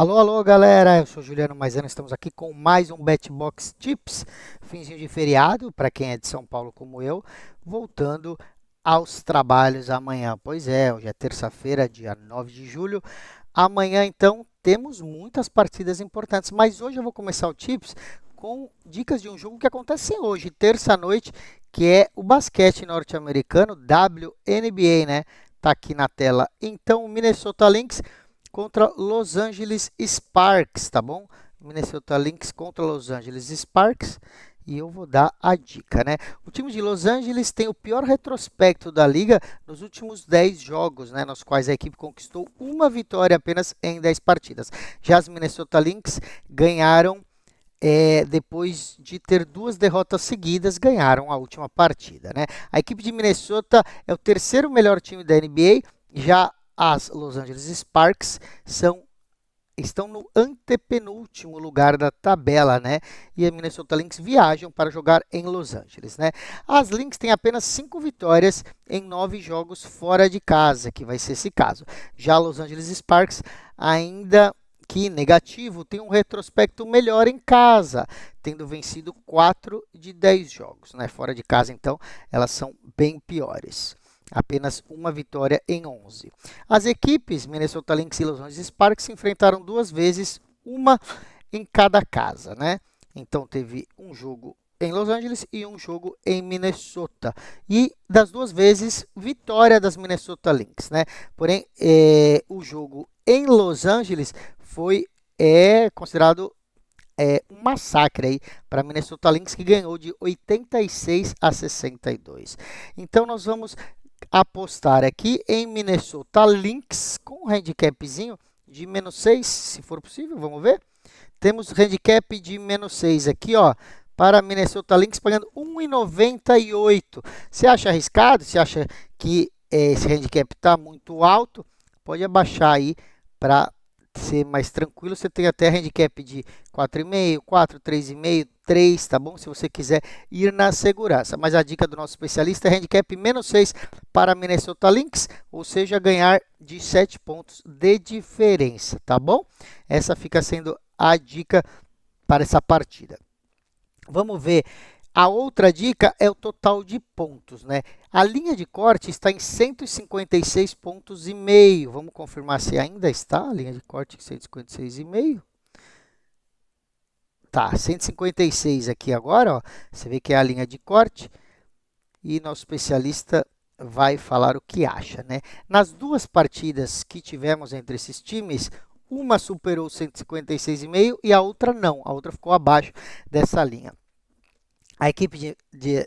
Alô, alô, galera, eu sou Juliano Maisano, estamos aqui com mais um BetBox Tips, finzinho de feriado, para quem é de São Paulo como eu, voltando aos trabalhos amanhã. Pois é, hoje é terça-feira, dia 9 de julho, amanhã então temos muitas partidas importantes, mas hoje eu vou começar o Tips com dicas de um jogo que acontece hoje, terça-noite, que é o basquete norte-americano, WNBA, né? Tá aqui na tela. Então, o Minnesota Lynx contra Los Angeles Sparks, tá bom? Minnesota Lynx contra Los Angeles Sparks. E eu vou dar a dica, né? O time de Los Angeles tem o pior retrospecto da liga nos últimos 10 jogos, né? Nos quais a equipe conquistou uma vitória apenas em 10 partidas. Já as Minnesota Lynx ganharam depois de ter duas derrotas seguidas, ganharam a última partida, né? A equipe de Minnesota é o terceiro melhor time da NBA, já as Los Angeles Sparks estão no antepenúltimo lugar da tabela, né? E a Minnesota Lynx viajam para jogar em Los Angeles, né? As Lynx têm apenas 5 vitórias em 9 jogos fora de casa, que vai ser esse caso. Já Los Angeles Sparks, ainda que negativo, tem um retrospecto melhor em casa, tendo vencido 4 de 10 jogos, né? Fora de casa, então, elas são bem piores. Apenas uma vitória em 11. As equipes Minnesota Lynx e Los Angeles Sparks se enfrentaram duas vezes, uma em cada casa, né? Então teve um jogo em Los Angeles e um jogo em Minnesota. E das duas vezes, vitória das Minnesota Lynx, né? Porém, o jogo em Los Angeles foi considerado um massacre aí para a Minnesota Lynx, que ganhou de 86 a 62. Então nós vamos apostar aqui em Minnesota Lynx com um handicapzinho de -6, se for possível, vamos ver. Temos handicap de -6 aqui, ó, para Minnesota Lynx pagando 1,98. Você acha arriscado? Você acha que esse handicap está muito alto? Pode abaixar aí para ser mais tranquilo. Você tem até handicap de 4,5, 4, 3,5, 3, tá bom? Se você quiser ir na segurança. Mas a dica do nosso especialista é handicap -6 para Minnesota Lynx, ou seja, ganhar de 7 pontos de diferença, tá bom? Essa fica sendo a dica para essa partida. Vamos ver. A outra dica é o total de pontos, né? A linha de corte está em 156 pontos e meio. Vamos confirmar se ainda está a linha de corte em 156,5. Tá, 156 aqui agora, ó. Você vê que é a linha de corte e nosso especialista vai falar o que acha, né? Nas duas partidas que tivemos entre esses times, uma superou 156,5 e a outra não. A outra ficou abaixo dessa linha. A equipe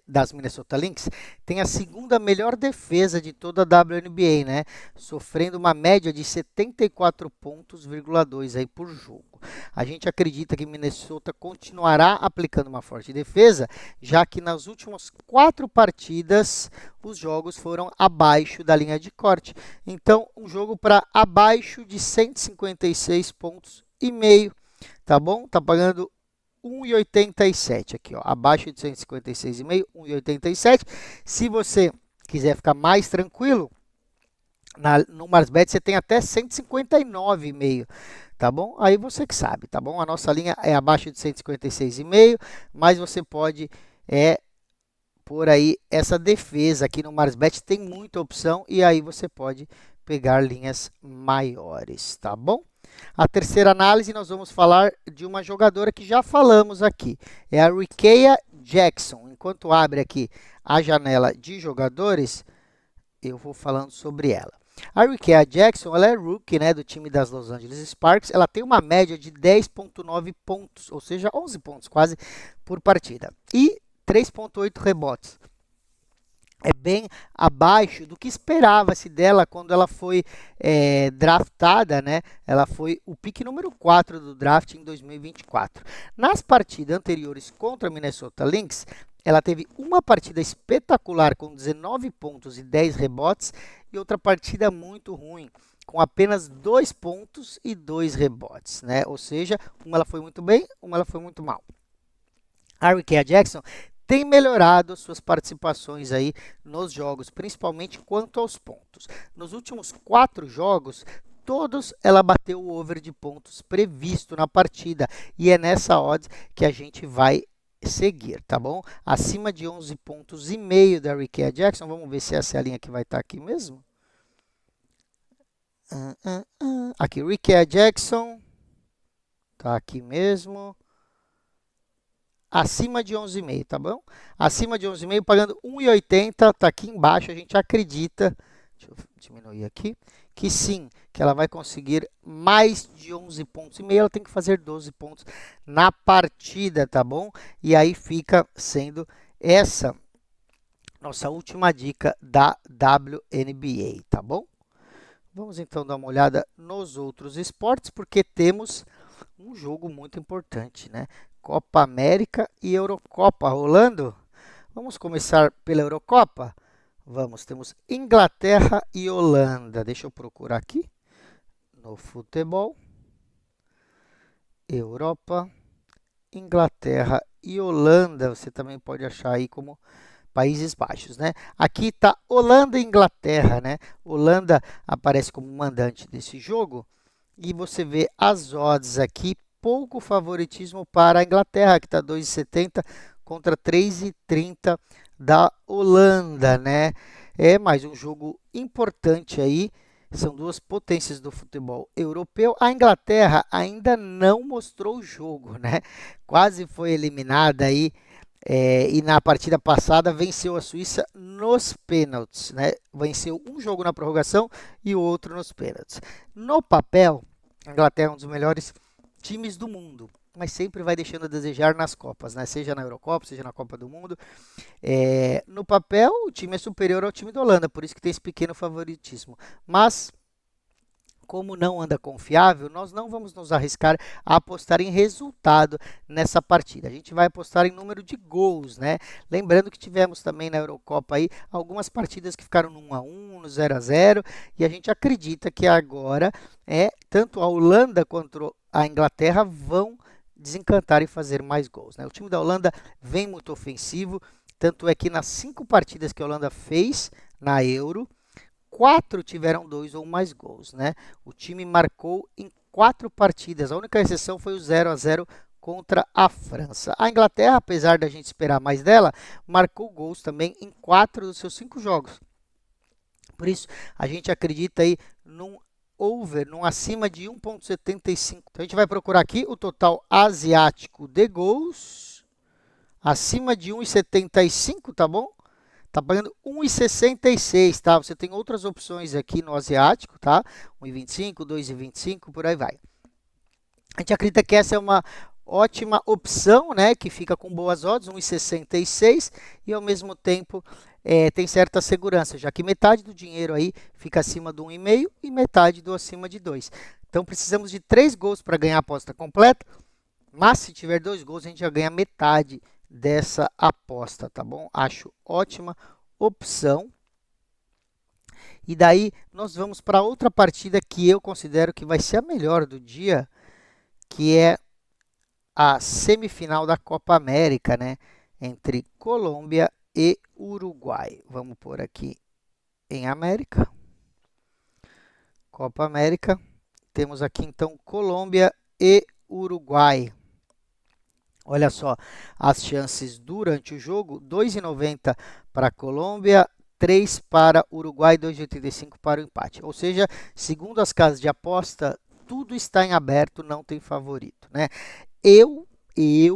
das Minnesota Lynx tem a segunda melhor defesa de toda a WNBA, né? Sofrendo uma média de 74 pontos,2 aí por jogo. A gente acredita que Minnesota continuará aplicando uma forte defesa, já que nas últimas 4 partidas os jogos foram abaixo da linha de corte. Então, um jogo para abaixo de 156 pontos e meio, tá bom? Tá pagando 1,87 aqui, ó, abaixo de 156,5, 1,87. Se você quiser ficar mais tranquilo, no Marsbet você tem até 159,5, tá bom? Aí você que sabe, tá bom? A nossa linha é abaixo de 156,5, mas você pode por aí essa defesa aqui no Marsbet, tem muita opção e aí você pode pegar linhas maiores, tá bom? A terceira análise, nós vamos falar de uma jogadora que já falamos aqui. É a Rickea Jackson. Enquanto abre aqui a janela de jogadores, eu vou falando sobre ela. A Rickea Jackson, ela é rookie, né, do time das Los Angeles Sparks. Ela tem uma média de 10,9 pontos, ou seja, 11 pontos quase por partida. E 3,8 rebotes. É bem abaixo do que esperava-se dela quando ela foi draftada, né? Ela foi o pick número 4 do draft em 2024. Nas partidas anteriores contra a Minnesota Lynx, ela teve uma partida espetacular com 19 pontos e 10 rebotes e outra partida muito ruim, com apenas 2 pontos e 2 rebotes, né? Ou seja, uma ela foi muito bem, uma ela foi muito mal. A Rickea Jackson tem melhorado suas participações aí nos jogos, principalmente quanto aos pontos. Nos últimos 4 jogos, todos ela bateu o over de pontos previsto na partida. E é nessa odds que a gente vai seguir, tá bom? Acima de 11 pontos e meio da Rickea Jackson. Vamos ver se essa é a linha que vai estar aqui mesmo. Aqui, Rickea Jackson. Tá aqui mesmo. Acima de 11,5, tá bom? Acima de 11,5, pagando 1,80, tá aqui embaixo, a gente acredita, deixa eu diminuir aqui, que sim, que ela vai conseguir mais de 11 pontos e meio, ela tem que fazer 12 pontos na partida, tá bom? E aí fica sendo essa nossa última dica da WNBA, tá bom? Vamos então dar uma olhada nos outros esportes, porque temos um jogo muito importante, né? Copa América e Eurocopa rolando. Vamos começar pela Eurocopa? Vamos, temos Inglaterra e Holanda. Deixa eu procurar aqui no futebol. Europa, Inglaterra e Holanda. Você também pode achar aí como Países Baixos, né? Aqui está Holanda e Inglaterra, né? Holanda aparece como mandante desse jogo e você vê as odds aqui, pouco favoritismo para a Inglaterra, que está 2,70 contra 3,30 da Holanda, né? É mais um jogo importante aí. São duas potências do futebol europeu. A Inglaterra ainda não mostrou o jogo, né? Quase foi eliminada aí. E na partida passada venceu a Suíça nos pênaltis, né? Venceu um jogo na prorrogação e o outro nos pênaltis. No papel, a Inglaterra é um dos melhores times do mundo, mas sempre vai deixando a desejar nas Copas, né? Seja na Eurocopa, seja na Copa do Mundo. No papel, o time é superior ao time da Holanda, por isso que tem esse pequeno favoritismo. Mas como não anda confiável, nós não vamos nos arriscar a apostar em resultado nessa partida. A gente vai apostar em número de gols, né? Lembrando que tivemos também na Eurocopa aí algumas partidas que ficaram no 1-1, no 0-0, e a gente acredita que agora tanto a Holanda quanto a Inglaterra vão desencantar e fazer mais gols, né? O time da Holanda vem muito ofensivo, tanto é que nas 5 partidas que a Holanda fez na Euro, 4 tiveram 2 ou mais gols, né? O time marcou em 4 partidas. A única exceção foi o 0-0 contra a França. A Inglaterra, apesar da gente esperar mais dela, marcou gols também em 4 dos seus 5 jogos. Por isso, a gente acredita aí num over, num acima de 1,75. Então, a gente vai procurar aqui o total asiático de gols, acima de 1,75, tá bom? Tá pagando 1,66, tá? Você tem outras opções aqui no asiático, tá? 1,25, 2,25, por aí vai. A gente acredita que essa é uma ótima opção, né? Que fica com boas odds, 1,66 e ao mesmo tempo tem certa segurança, já que metade do dinheiro aí fica acima do 1,5 e metade do acima de 2. Então precisamos de 3 gols para ganhar a aposta completa, mas se tiver 2 gols a gente já ganha metade dessa aposta, tá bom? Acho ótima opção. E daí nós vamos para outra partida que eu considero que vai ser a melhor do dia, que é a semifinal da Copa América, né? Entre Colômbia e Uruguai. Vamos pôr aqui em América. Copa América. Temos aqui então Colômbia e Uruguai. Olha só as chances durante o jogo: 2,90 para a Colômbia, 3 para o Uruguai, 2,85 para o empate. Ou seja, segundo as casas de aposta, tudo está em aberto, não tem favorito, né? Eu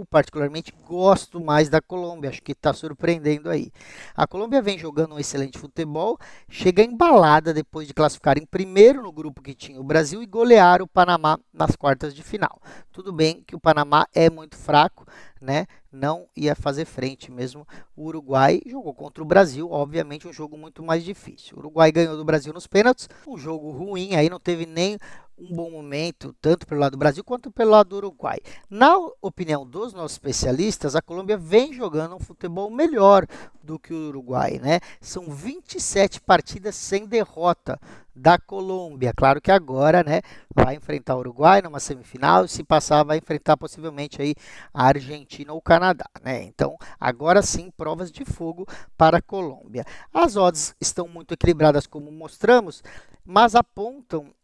particularmente gosto mais da Colômbia, acho que está surpreendendo aí. A Colômbia vem jogando um excelente futebol, chega embalada depois de classificar em primeiro no grupo que tinha o Brasil e golear o Panamá nas quartas de final. Tudo bem que o Panamá é muito fraco, né? Não ia fazer frente mesmo. O Uruguai jogou contra o Brasil, obviamente um jogo muito mais difícil. O Uruguai ganhou do Brasil nos pênaltis, um jogo ruim, aí não teve nem um bom momento, tanto pelo lado do Brasil quanto pelo lado do Uruguai. Na opinião dos nossos especialistas, a Colômbia vem jogando um futebol melhor do que o Uruguai, né? São 27 partidas sem derrota da Colômbia. Claro que agora, né, vai enfrentar o Uruguai numa semifinal e se passar vai enfrentar possivelmente aí a Argentina ou o Canadá, né? Então, agora sim, provas de fogo para a Colômbia. As odds estão muito equilibradas como mostramos, mas apontam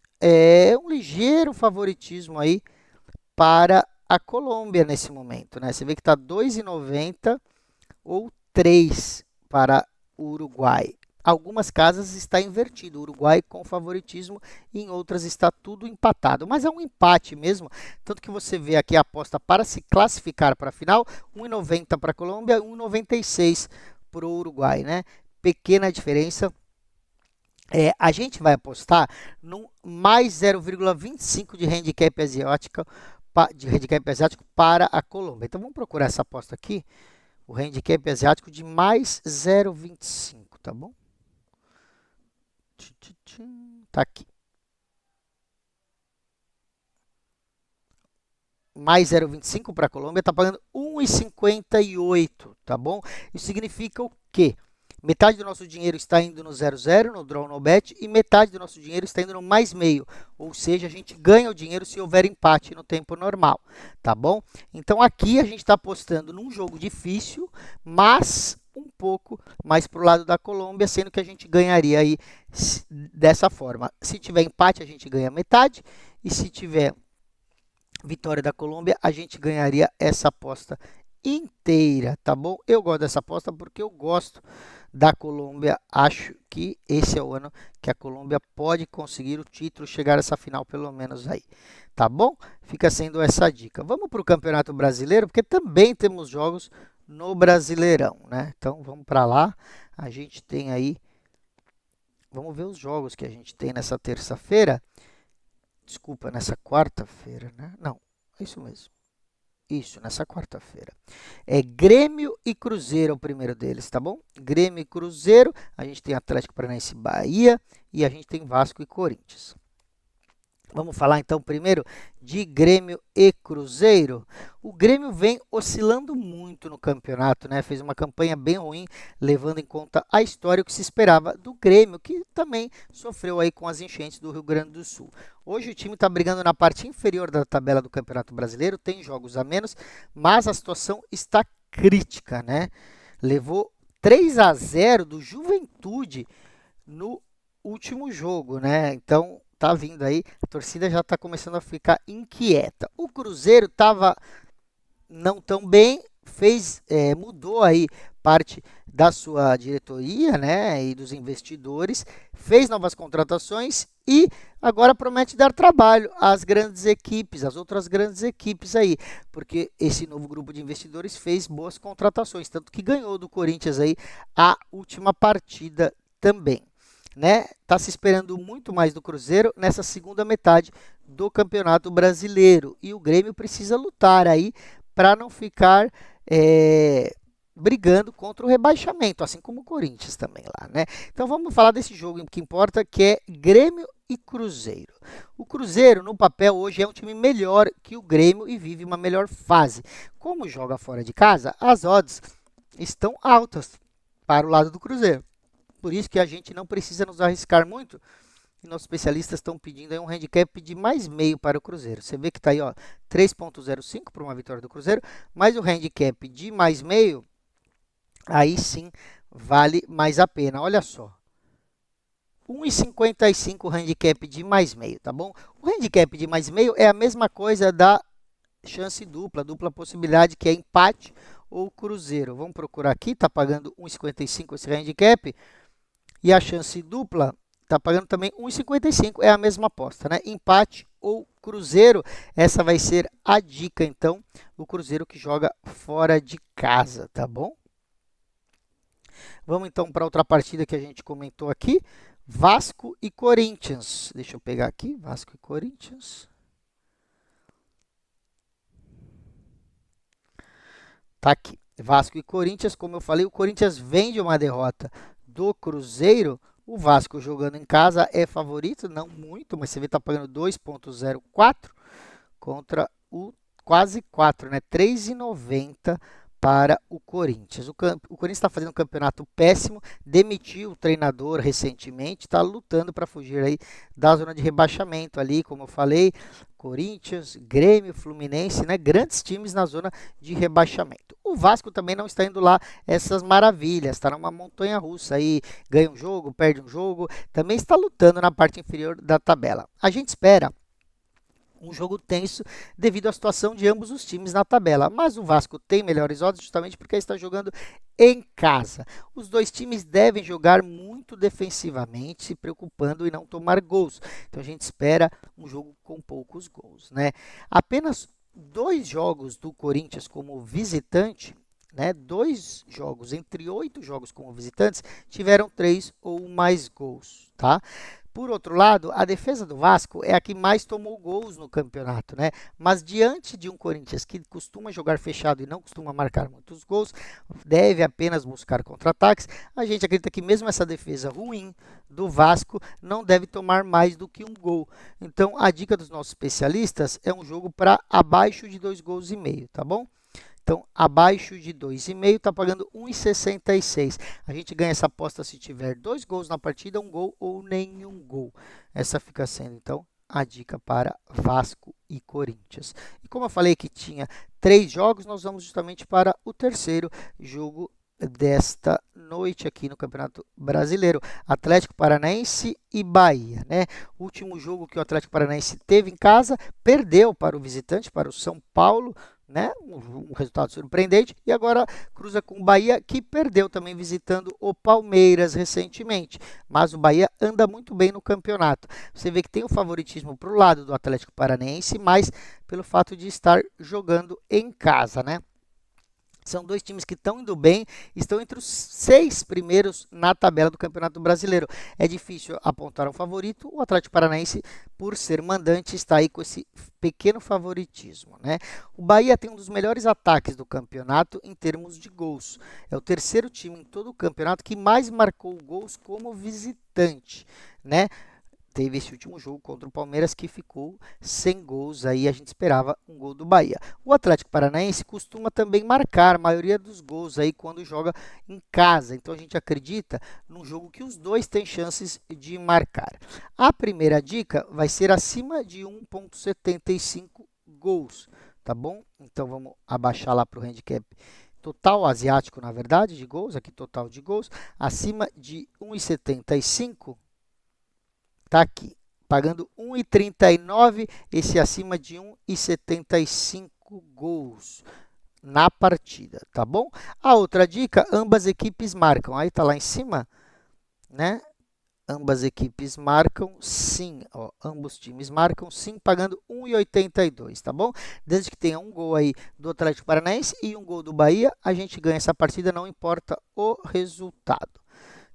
um ligeiro favoritismo aí para a Colômbia nesse momento, né? Você vê que está 2,90 ou 3 para o Uruguai. Algumas casas está invertido, o Uruguai com favoritismo, e em outras está tudo empatado. Mas é um empate mesmo, tanto que você vê aqui a aposta para se classificar para a final, 1,90 para a Colômbia, 1,96 para o Uruguai, né? Pequena diferença. A gente vai apostar no mais 0,25 de handicap asiático para a Colômbia. Então vamos procurar essa aposta aqui, o handicap asiático de mais 0,25, tá bom? Tá aqui. Mais 0,25 para a Colômbia, está pagando 1,58, tá bom? Isso significa o quê? Metade do nosso dinheiro está indo no 0,0, no draw no bet, e metade do nosso dinheiro está indo no mais meio. Ou seja, a gente ganha o dinheiro se houver empate no tempo normal, tá bom? Então aqui a gente está apostando num jogo difícil, mas um pouco mais para o lado da Colômbia, sendo que a gente ganharia aí dessa forma. Se tiver empate, a gente ganha metade, e se tiver vitória da Colômbia, a gente ganharia essa aposta inteira, tá bom? Eu gosto dessa aposta porque eu gosto da Colômbia. Acho que esse é o ano que a Colômbia pode conseguir o título, chegar a essa final pelo menos aí, tá bom? Fica sendo essa dica. Vamos para o Campeonato Brasileiro, porque também temos jogos no Brasileirão, né? Então vamos para lá. A gente tem aí, vamos ver os jogos que a gente tem nessa terça-feira. Desculpa, nessa quarta-feira, né? Não, é isso mesmo. Isso, nessa quarta-feira. É Grêmio e Cruzeiro o primeiro deles, tá bom? Grêmio e Cruzeiro, a gente tem Atlético Paranaense e Bahia, e a gente tem Vasco e Corinthians. Vamos falar então primeiro de Grêmio e Cruzeiro. O Grêmio vem oscilando muito no campeonato, né? Fez uma campanha bem ruim, levando em conta a história que se esperava do Grêmio, que também sofreu aí com as enchentes do Rio Grande do Sul. Hoje o time está brigando na parte inferior da tabela do Campeonato Brasileiro, tem jogos a menos, mas a situação está crítica, né? Levou 3-0 do Juventude no último jogo, né? Então tá vindo aí, a torcida já está começando a ficar inquieta. O Cruzeiro estava não tão bem, mudou aí parte da sua diretoria, né, e dos investidores, fez novas contratações e agora promete dar trabalho às grandes equipes, às outras grandes equipes aí, porque esse novo grupo de investidores fez boas contratações, tanto que ganhou do Corinthians aí a última partida também, né? Tá se esperando muito mais do Cruzeiro nessa segunda metade do Campeonato Brasileiro, e o Grêmio precisa lutar aí para não ficar brigando contra o rebaixamento, assim como o Corinthians também lá, né? Então vamos falar desse jogo que importa, que é Grêmio e Cruzeiro. O Cruzeiro, no papel, hoje é um time melhor que o Grêmio e vive uma melhor fase. Como joga fora de casa, as odds estão altas para o lado do Cruzeiro. Por isso que a gente não precisa nos arriscar muito. E nossos especialistas estão pedindo aí um handicap de mais meio para o Cruzeiro. Você vê que está aí, ó, 3,05 para uma vitória do Cruzeiro, mas o handicap de mais meio, aí sim vale mais a pena. Olha só, 1,55 o handicap de mais meio, tá bom? O handicap de mais meio é a mesma coisa da chance dupla, dupla possibilidade, que é empate ou Cruzeiro. Vamos procurar aqui, está pagando 1,55 esse handicap. E a chance dupla está pagando também 1,55, é a mesma aposta, né? Empate ou Cruzeiro, essa vai ser a dica, então, o Cruzeiro que joga fora de casa, tá bom? Vamos então para outra partida que a gente comentou aqui, Vasco e Corinthians. Deixa eu pegar aqui, Vasco e Corinthians. Tá aqui, Vasco e Corinthians, como eu falei, o Corinthians vem de uma derrota do Cruzeiro. O Vasco jogando em casa é favorito, não muito, mas você vê que está pagando 2,04 contra o quase 4, né? 3,90 para o Corinthians. O Corinthians está fazendo um campeonato péssimo, demitiu o treinador recentemente, está lutando para fugir aí da zona de rebaixamento ali, como eu falei, Corinthians, Grêmio, Fluminense, né? Grandes times na zona de rebaixamento. O Vasco também não está indo lá essas maravilhas, está numa montanha-russa aí, ganha um jogo, perde um jogo, também está lutando na parte inferior da tabela. A gente espera um jogo tenso devido à situação de ambos os times na tabela. Mas o Vasco tem melhores odds justamente porque está jogando em casa. Os dois times devem jogar muito defensivamente, se preocupando em não tomar gols. Então a gente espera um jogo com poucos gols, né? Apenas 2 jogos do Corinthians como visitante, né? 2 jogos entre 8 jogos como visitantes tiveram 3 ou mais gols, tá? Por outro lado, a defesa do Vasco é a que mais tomou gols no campeonato, né? Mas diante de um Corinthians que costuma jogar fechado e não costuma marcar muitos gols, deve apenas buscar contra-ataques. A gente acredita que mesmo essa defesa ruim do Vasco não deve tomar mais do que um gol. Então, a dica dos nossos especialistas é um jogo para abaixo de 2,5 gols, tá bom? Então, abaixo de 2,5 está pagando 1,66. A gente ganha essa aposta se tiver 2 gols na partida, 1 gol ou nenhum gol. Essa fica sendo, então, a dica para Vasco e Corinthians. E como eu falei que tinha 3 jogos, nós vamos justamente para o terceiro jogo desta noite aqui no Campeonato Brasileiro. Atlético Paranaense e Bahia, né? O último jogo que o Atlético Paranaense teve em casa, perdeu para o visitante, para o São Paulo, né? Um resultado surpreendente, e agora cruza com o Bahia, que perdeu também visitando o Palmeiras recentemente, mas o Bahia anda muito bem no campeonato. Você vê que tem o favoritismo para o lado do Atlético Paranaense, mas pelo fato de estar jogando em casa, né? São dois times que estão indo bem, estão entre os 6 primeiros na tabela do Campeonato Brasileiro. É difícil apontar um favorito, o Atlético Paranaense, por ser mandante, está aí com esse pequeno favoritismo, né? O Bahia tem um dos melhores ataques do campeonato em termos de gols. É o terceiro time em todo o campeonato que mais marcou gols como visitante, né? Teve esse último jogo contra o Palmeiras que ficou sem gols, aí a gente esperava um gol do Bahia. O Atlético Paranaense costuma também marcar a maioria dos gols aí quando joga em casa, então a gente acredita num jogo que os dois têm chances de marcar. A primeira dica vai ser acima de 1,75 gols, tá bom? Então vamos abaixar lá para o handicap total asiático, na verdade, de gols, aqui total de gols, acima de 1,75. Tá aqui, pagando 1,39, esse acima de 1,75 gols na partida, tá bom? A outra dica, ambas equipes marcam, aí tá lá em cima, né? Ambas equipes marcam sim, ó, ambos times marcam sim, pagando 1,82, tá bom? Desde que tenha um gol aí do Atlético Paranaense e um gol do Bahia, a gente ganha essa partida, não importa o resultado.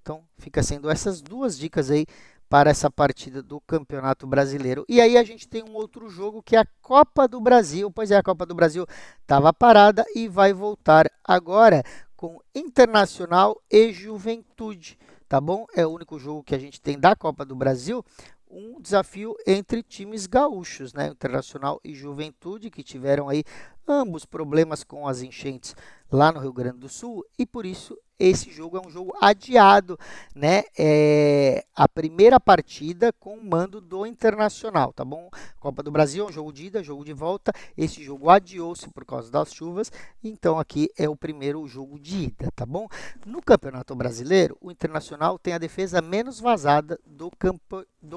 Então, fica sendo essas duas dicas aí para essa partida do Campeonato Brasileiro. E aí a gente tem um outro jogo que é a Copa do Brasil. Pois é, a Copa do Brasil estava parada e vai voltar agora com Internacional e Juventude, tá bom? É o único jogo que a gente tem da Copa do Brasil, um desafio entre times gaúchos, né? Internacional e Juventude, que tiveram aí ambos problemas com as enchentes lá no Rio Grande do Sul, e por isso esse jogo é um jogo adiado, né? É a primeira partida com o mando do Internacional, tá bom? Copa do Brasil é um jogo de ida, jogo de volta. Esse jogo adiou-se por causa das chuvas, então aqui é o primeiro jogo de ida, tá bom? No Campeonato Brasileiro, o Internacional tem a defesa menos vazada do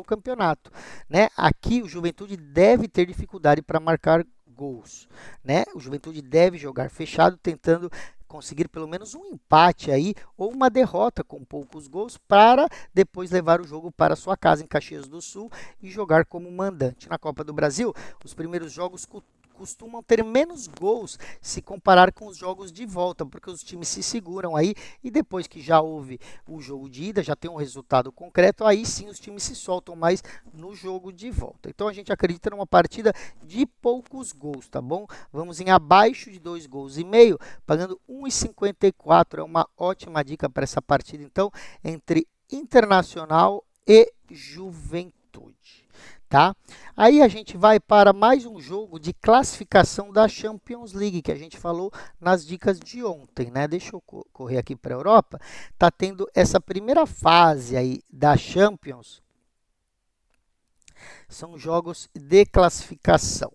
campeonato, né? Aqui o Juventude deve ter dificuldade para marcar gols, né? O Juventude deve jogar fechado, tentando conseguir pelo menos um empate aí ou uma derrota com poucos gols para depois levar o jogo para sua casa em Caxias do Sul e jogar como mandante. Na Copa do Brasil, os primeiros jogos costumam ter menos gols se comparar com os jogos de volta, porque os times se seguram aí e depois que já houve o jogo de ida, já tem um resultado concreto, aí sim os times se soltam mais no jogo de volta. Então a gente acredita numa partida de poucos gols, tá bom? Vamos em abaixo de 2,5 gols, pagando 1,54, é uma ótima dica para essa partida, então, entre Internacional e Juventude. tá? Aí a gente vai para mais um jogo de classificação da Champions League, que a gente falou nas dicas de ontem, né? Deixa eu correr aqui para a Europa. Tá tendo essa primeira fase aí da Champions. São jogos de classificação.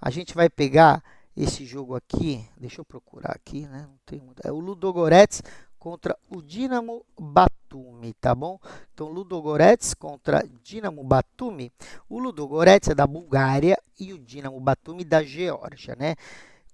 A gente vai pegar esse jogo aqui, deixa eu procurar aqui, né? Não tem muito. É o Ludogorets contra o Dinamo Batumi, tá bom? Então, Ludogorets contra Dinamo Batumi. O Ludogorets é da Bulgária e o Dinamo Batumi da Geórgia, né?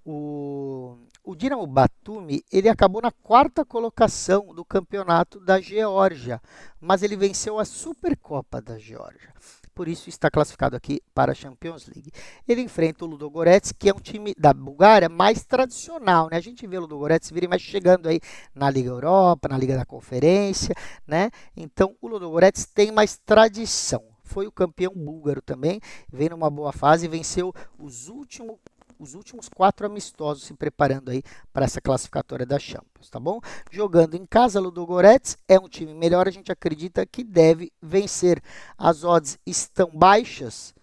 O Dinamo Batumi, ele acabou na quarta colocação do campeonato da Geórgia, mas ele venceu a Supercopa da Geórgia. Por isso está classificado aqui para a Champions League. Ele enfrenta o Ludogorets, que é um time da Bulgária mais tradicional, né? A gente vê o Ludogorets vir mais chegando aí na Liga Europa, na Liga da Conferência, né? Então o Ludogorets tem mais tradição. Foi o campeão búlgaro também, vem numa boa fase e venceu os últimos 4 amistosos, se preparando aí para essa classificatória da Champions, tá bom? Jogando em casa, Ludogorets é um time melhor, a gente acredita que deve vencer. As odds estão baixas,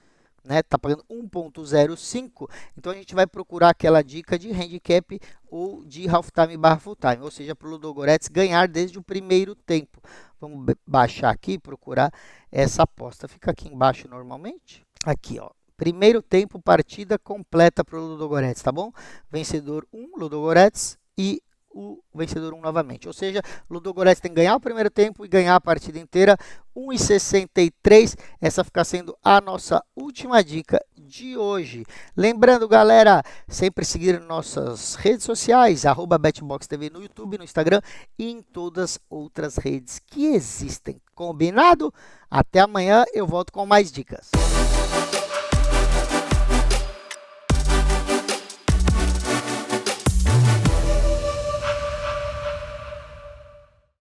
né? Tá pagando 1.05, então a gente vai procurar aquela dica de handicap ou de halftime barra full time, ou seja, para o Ludogorets ganhar desde o primeiro tempo. Vamos baixar aqui e procurar essa aposta. Fica aqui embaixo normalmente. Aqui, ó. Primeiro tempo, partida completa para o Ludogorets, tá bom? Vencedor 1, Ludogorets, e o vencedor 1 novamente. Ou seja, o Ludogorets tem que ganhar o primeiro tempo e ganhar a partida inteira. 1,63. Essa fica sendo a nossa última dica de hoje. Lembrando, galera, sempre seguir nossas redes sociais, @BetBoxTV no YouTube, no Instagram e em todas as outras redes que existem. Combinado? Até amanhã, eu volto com mais dicas.